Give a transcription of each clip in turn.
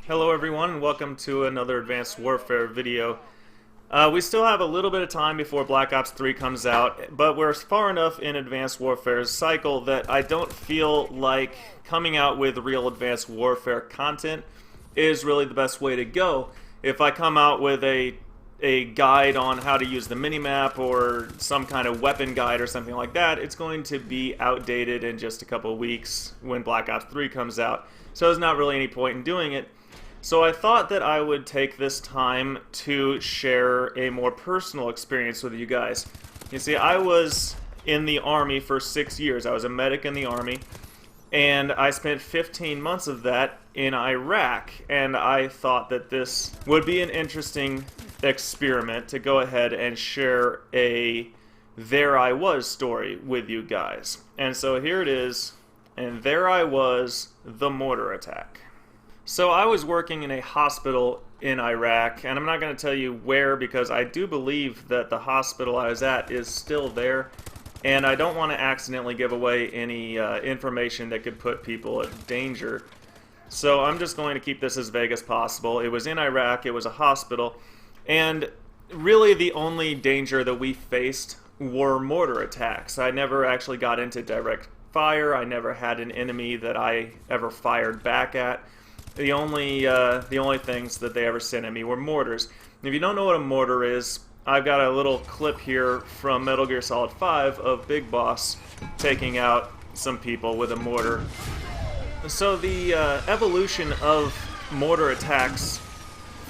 Hello everyone and welcome to another Advanced Warfare video. We still have a little bit of time before Black Ops 3 comes out, but we're far enough in Advanced Warfare's cycle that I don't feel like coming out with real Advanced Warfare content is really the best way to go. If I come out with a guide on how to use the minimap or some kind of weapon guide or something like that, it's going to be outdated in just a couple of weeks when Black Ops 3 comes out. So there's not really any point in doing it. So I thought that I would take this time to share a more personal experience with you guys. You see, I was in the Army for 6 years. I was a medic in the Army, and I spent 15 months of that in Iraq, and I thought that this would be an interesting experiment to go ahead and share a "there I was" story with you guys. And so here it is, and there I was, the mortar attack. So I was working in a hospital in Iraq, and I'm not going to tell you where because I do believe that the hospital I was at is still there, and I don't want to accidentally give away any information that could put people at danger. So I'm just going to keep this as vague as possible. It was in Iraq, it was a hospital, and really the only danger that we faced were mortar attacks. I never actually got into direct fire. I never had an enemy that I ever fired back at. The only things that they ever sent at me were mortars. If you don't know what a mortar is, I've got a little clip here from Metal Gear Solid 5 of Big Boss taking out some people with a mortar. So the evolution of mortar attacks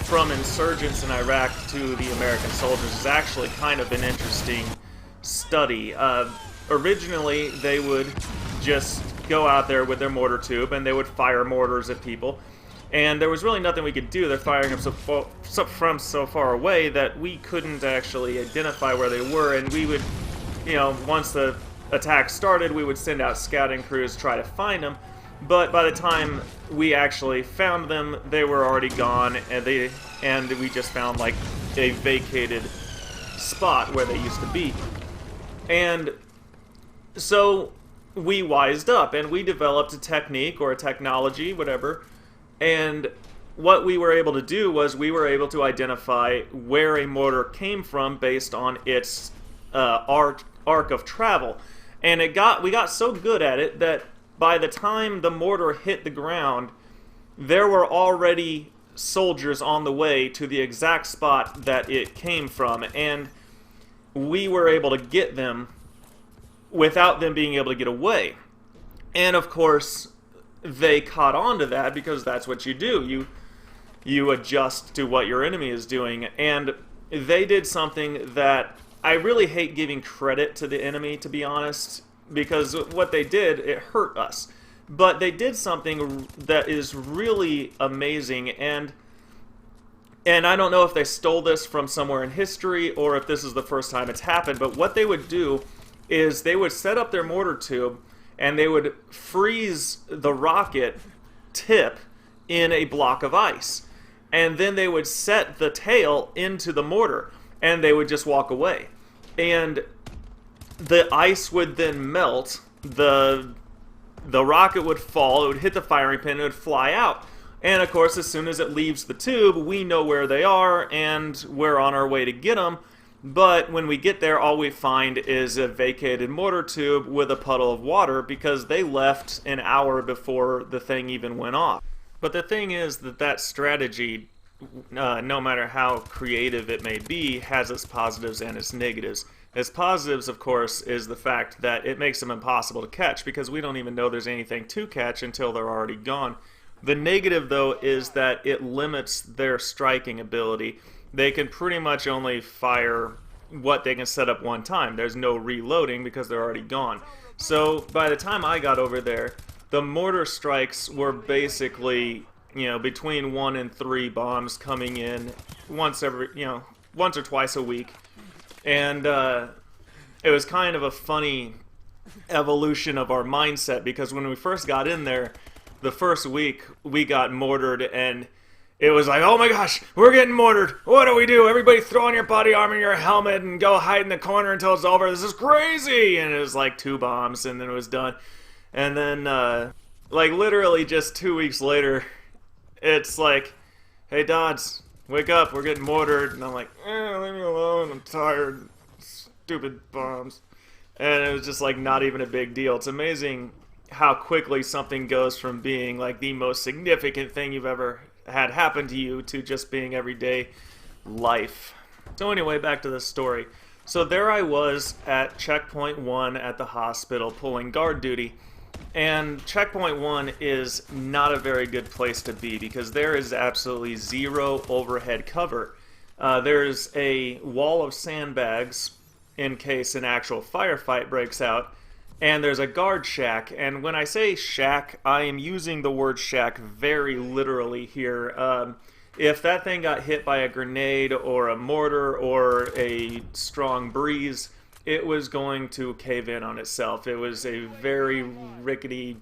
from insurgents in Iraq to the American soldiers is actually kind of an interesting study. Originally, they would just go out there with their mortar tube and they would fire mortars at people. And there was really nothing we could do. They're firing them from so far away that we couldn't actually identify where they were. And we would, once the attack started, we would send out scouting crews to try to find them. But by the time we actually found them, they were already gone, and we just found like a vacated spot where they used to be. And so we wised up and we developed a technique or a technology, whatever. And what we were able to do was we were able to identify where a mortar came from based on its arc of travel. And we got so good at it that by the time the mortar hit the ground, there were already soldiers on the way to the exact spot that it came from. And we were able to get them without them being able to get away. And of course, they caught on to that because that's what you do. You adjust to what your enemy is doing. And they did something that I really hate giving credit to the enemy, to be honest, because what they did, it hurt us. But they did something that is really amazing, and I don't know if they stole this from somewhere in history or if this is the first time it's happened, but what they would do is they would set up their mortar tube and they would freeze the rocket tip in a block of ice. And then they would set the tail into the mortar and they would just walk away. And the ice would then melt, the rocket would fall, it would hit the firing pin, it would fly out. And of course, as soon as it leaves the tube, we know where they are and we're on our way to get them. But when we get there, all we find is a vacated mortar tube with a puddle of water because they left an hour before the thing even went off. But the thing is that strategy, no matter how creative it may be, has its positives and its negatives. Its positives, of course, is the fact that it makes them impossible to catch because we don't even know there's anything to catch until they're already gone. The negative, though, is that it limits their striking ability. They can pretty much only fire what they can set up one time. There's no reloading because they're already gone. So by the time I got over there, the mortar strikes were basically, between 1 and 3 bombs coming in once or twice a week. And it was kind of a funny evolution of our mindset because when we first got in there, the first week we got mortared and it was like, oh my gosh, we're getting mortared. What do we do? Everybody throw on your body armor and your helmet and go hide in the corner until it's over. This is crazy. And it was like 2 bombs and then it was done. And then, like literally just 2 weeks later, it's like, hey Dodds, wake up, we're getting mortared. And I'm like, leave me alone, I'm tired. Stupid bombs. And it was just like not even a big deal. It's amazing how quickly something goes from being like the most significant thing you've ever had happen to you to just being everyday life. So anyway, back to the story. So there I was at checkpoint 1 at the hospital pulling guard duty. And checkpoint 1 is not a very good place to be because there is absolutely zero overhead cover. There's a wall of sandbags in case an actual firefight breaks out, and there's a guard shack. And when I say shack, I am using the word shack very literally here. If that thing got hit by a grenade or a mortar or a strong breeze, it was going to cave in on itself. It was a very rickety,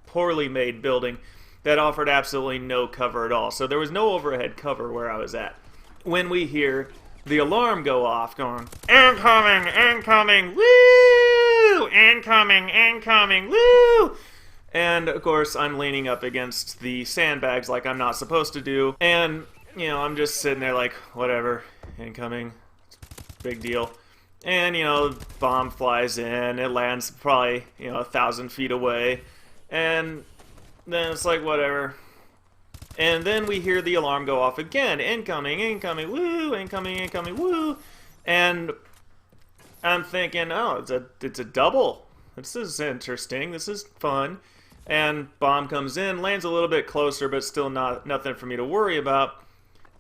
poorly made building that offered absolutely no cover at all. So there was no overhead cover where I was at. When we hear the alarm go off, going, incoming, incoming, woo! Incoming, incoming, woo! And, of course, I'm leaning up against the sandbags like I'm not supposed to do. And, you know, I'm just sitting there like, whatever, incoming, big deal. And, you know, bomb flies in, it lands probably, 1,000 feet away. And then it's like, whatever. And then we hear the alarm go off again. Incoming, incoming, woo, incoming, incoming, woo. And I'm thinking, oh, it's a double. This is interesting. This is fun. And bomb comes in, lands a little bit closer, but still nothing for me to worry about.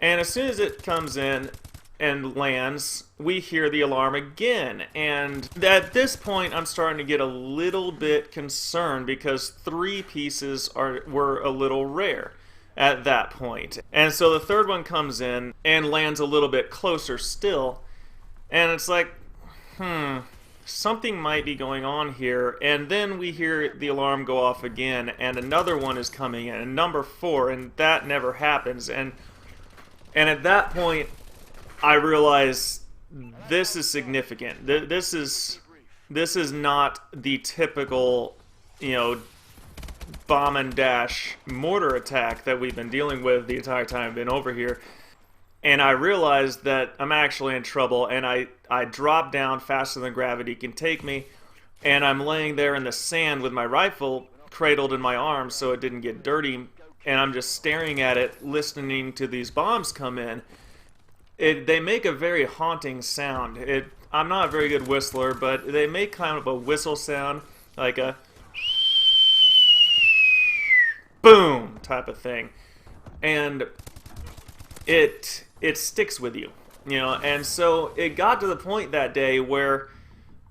And as soon as it comes in and lands, we hear the alarm again. And at this point, I'm starting to get a little bit concerned because 3 pieces were a little rare at that point. And so the third one comes in and lands a little bit closer still. And it's like, something might be going on here. And then we hear the alarm go off again, and another one is coming in, and number 4, and that never happens. And at that point, I realize this is significant. This is not the typical, bomb and dash mortar attack that we've been dealing with the entire time I've been over here. And I realized that I'm actually in trouble, and I drop down faster than gravity can take me, and I'm laying there in the sand with my rifle cradled in my arms so it didn't get dirty, and I'm just staring at it, listening to these bombs come in. They make a very haunting sound. I'm not a very good whistler, but they make kind of a whistle sound, like a boom type of thing. And it sticks with you, and so it got to the point that day where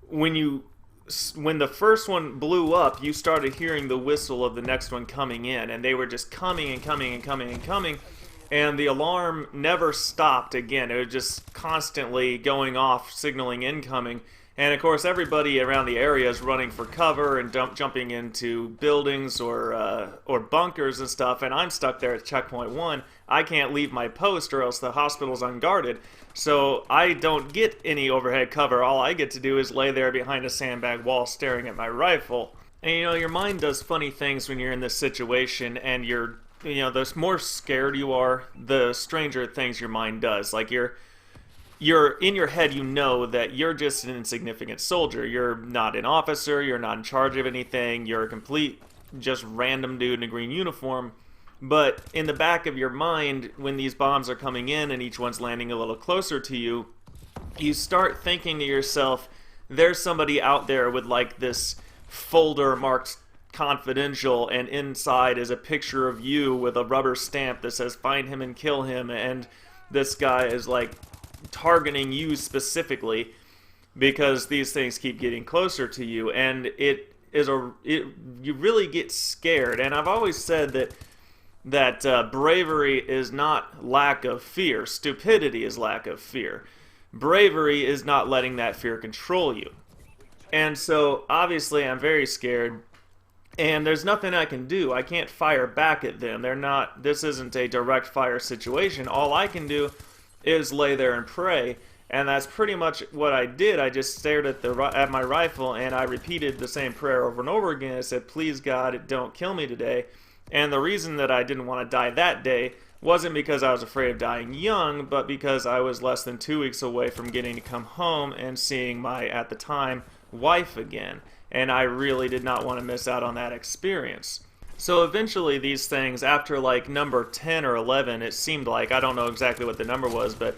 when the first one blew up, you started hearing the whistle of the next one coming in, and they were just coming and coming and coming and coming, and the alarm never stopped again. It was just constantly going off, signaling incoming. And of course, everybody around the area is running for cover and jumping into buildings or bunkers and stuff. And I'm stuck there at checkpoint 1. I can't leave my post, or else the hospital's unguarded. So I don't get any overhead cover. All I get to do is lay there behind a sandbag wall, staring at my rifle. And your mind does funny things when you're in this situation, and the more scared you are, the stranger things your mind does. Like you're in your head, that you're just an insignificant soldier. You're not an officer, you're not in charge of anything, you're a complete, just random dude in a green uniform. But in the back of your mind, when these bombs are coming in and each one's landing a little closer to you, you start thinking to yourself, there's somebody out there with like this folder marked confidential, and inside is a picture of you with a rubber stamp that says find him and kill him, and this guy is like targeting you specifically because these things keep getting closer to you, and you really get scared. And I've always said that bravery is not lack of fear. Stupidity is lack of fear. Bravery is not letting that fear control you. And so obviously I'm very scared, and there's nothing I can do. I can't fire back at them. This isn't a direct fire situation. All I can do is lay there and pray, and that's pretty much what I did. I just stared at my rifle, and I repeated the same prayer over and over again. I said, please God, don't kill me today. And the reason that I didn't want to die that day wasn't because I was afraid of dying young, but because I was less than 2 weeks away from getting to come home and seeing my, at the time, wife again. And I really did not want to miss out on that experience. So eventually these things, after like number 10 or 11, it seemed like, I don't know exactly what the number was, but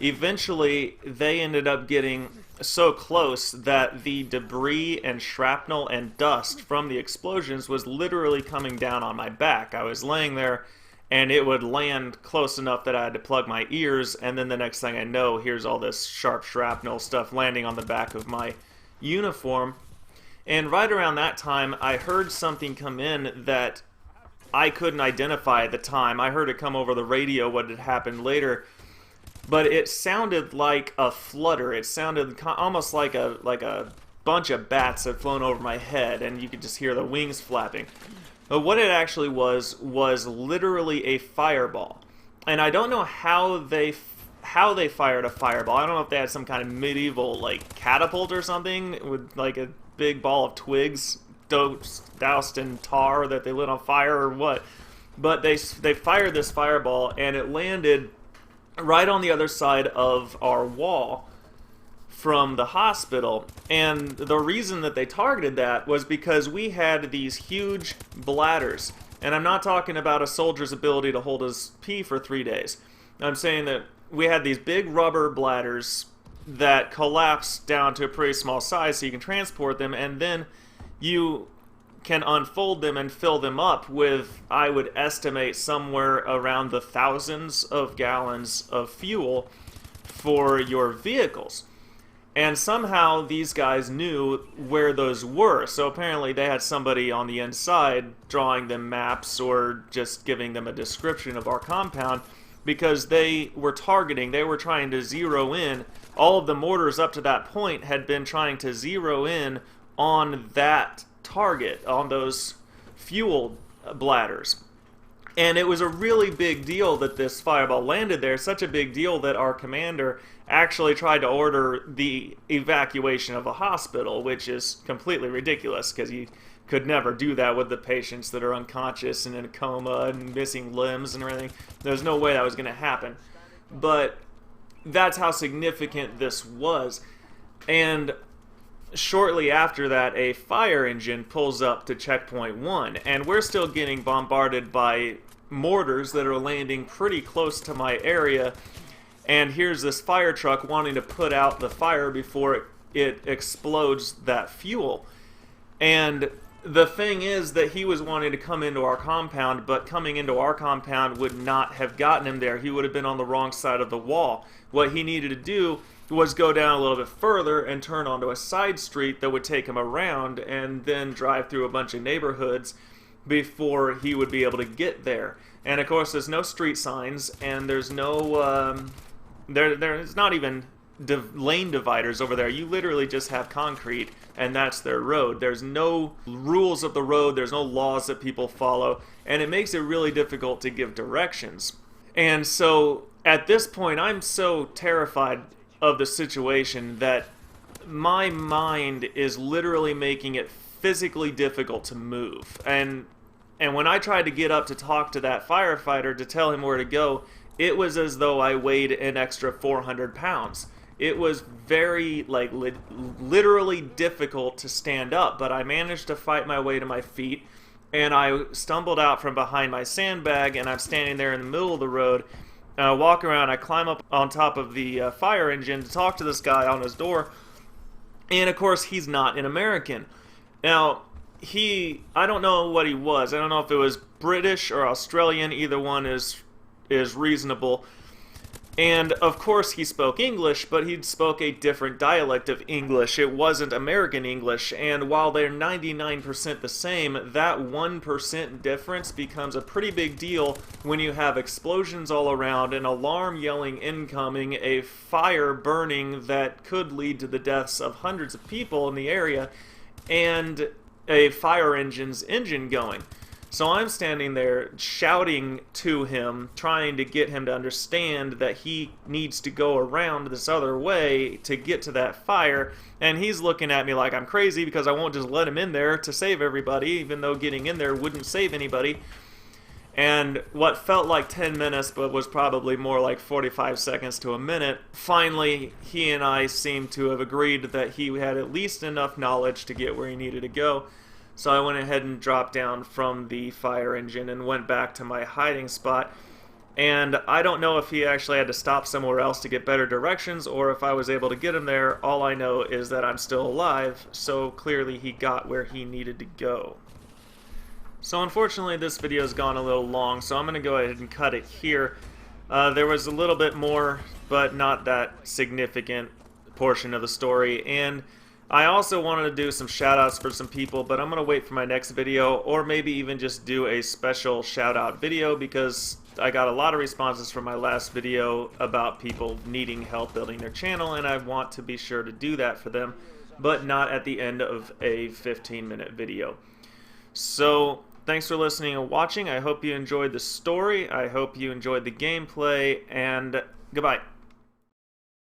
eventually they ended up getting so close that the debris and shrapnel and dust from the explosions was literally coming down on my back. I was laying there and it would land close enough that I had to plug my ears, and then the next thing I know, here's all this sharp shrapnel stuff landing on the back of my uniform. And right around that time, I heard something come in that I couldn't identify at the time. I heard it come over the radio, what had happened later, but it sounded like a flutter. It sounded almost like a bunch of bats had flown over my head, and you could just hear the wings flapping. But what it actually was literally a fireball. And I don't know how they fired a fireball. I don't know if they had some kind of medieval like catapult or something with like a big ball of twigs doused in tar that they lit on fire or what. But they fired this fireball and it landed right on the other side of our wall from the hospital. And the reason that they targeted that was because we had these huge bladders. And I'm not talking about a soldier's ability to hold his pee for 3 days. I'm saying that we had these big rubber bladders that collapse down to a pretty small size so you can transport them, and then you can unfold them and fill them up with, I would estimate, somewhere around the thousands of gallons of fuel for your vehicles. And somehow these guys knew where those were, so apparently they had somebody on the inside drawing them maps or just giving them a description of our compound, because they were trying to zero in. All of the mortars up to that point had been trying to zero in on that target, on those fuel bladders. And it was a really big deal that this fireball landed there, such a big deal that our commander actually tried to order the evacuation of a hospital, which is completely ridiculous because he could never do that with the patients that are unconscious and in a coma and missing limbs and everything. There's no way that was going to happen. But that's how significant this was. And shortly after that, a fire engine pulls up to checkpoint 1, and we're still getting bombarded by mortars that are landing pretty close to my area. And here's this fire truck wanting to put out the fire before it explodes that fuel. And the thing is that he was wanting to come into our compound, but coming into our compound would not have gotten him there. He would have been on the wrong side of the wall. What he needed to do was go down a little bit further and turn onto a side street that would take him around and then drive through a bunch of neighborhoods before he would be able to get there. And of course there's no street signs, and there's no there's not even lane dividers over there. You literally just have concrete, and that's their road. There's no rules of the road, there's no laws that people follow, and it makes it really difficult to give directions. And so at this point, I'm so terrified of the situation that my mind is literally making it physically difficult to move. And when I tried to get up to talk to that firefighter to tell him where to go, it was as though I weighed an extra 400 pounds. It was very, literally difficult to stand up, but I managed to fight my way to my feet, and I stumbled out from behind my sandbag, and I'm standing there in the middle of the road. I walk around, I climb up on top of the fire engine to talk to this guy on his door, and of course he's not an American. Now, I don't know what he was. I don't know if it was British or Australian. Either one is reasonable. And of course he spoke English, but he spoke a different dialect of English. It wasn't American English, and while they're 99% the same, that 1% difference becomes a pretty big deal when you have explosions all around, an alarm yelling incoming, a fire burning that could lead to the deaths of hundreds of people in the area, and a fire engine's engine going. So I'm standing there shouting to him, trying to get him to understand that he needs to go around this other way to get to that fire, and he's looking at me like I'm crazy because I won't just let him in there to save everybody, even though getting in there wouldn't save anybody. And what felt like 10 minutes but was probably more like 45 seconds to a minute, finally he and I seemed to have agreed that he had at least enough knowledge to get where he needed to go. So I went ahead and dropped down from the fire engine and went back to my hiding spot. And I don't know if he actually had to stop somewhere else to get better directions or if I was able to get him there. All I know is that I'm still alive, so clearly he got where he needed to go. So unfortunately this video has gone a little long, so I'm going to go ahead and cut it here. There was a little bit more, but not that significant portion of the story, and I also wanted to do some shoutouts for some people, but I'm going to wait for my next video, or maybe even just do a special shoutout video, because I got a lot of responses from my last video about people needing help building their channel, and I want to be sure to do that for them, but not at the end of a 15-minute video. So thanks for listening and watching. I hope you enjoyed the story. I hope you enjoyed the gameplay, and goodbye.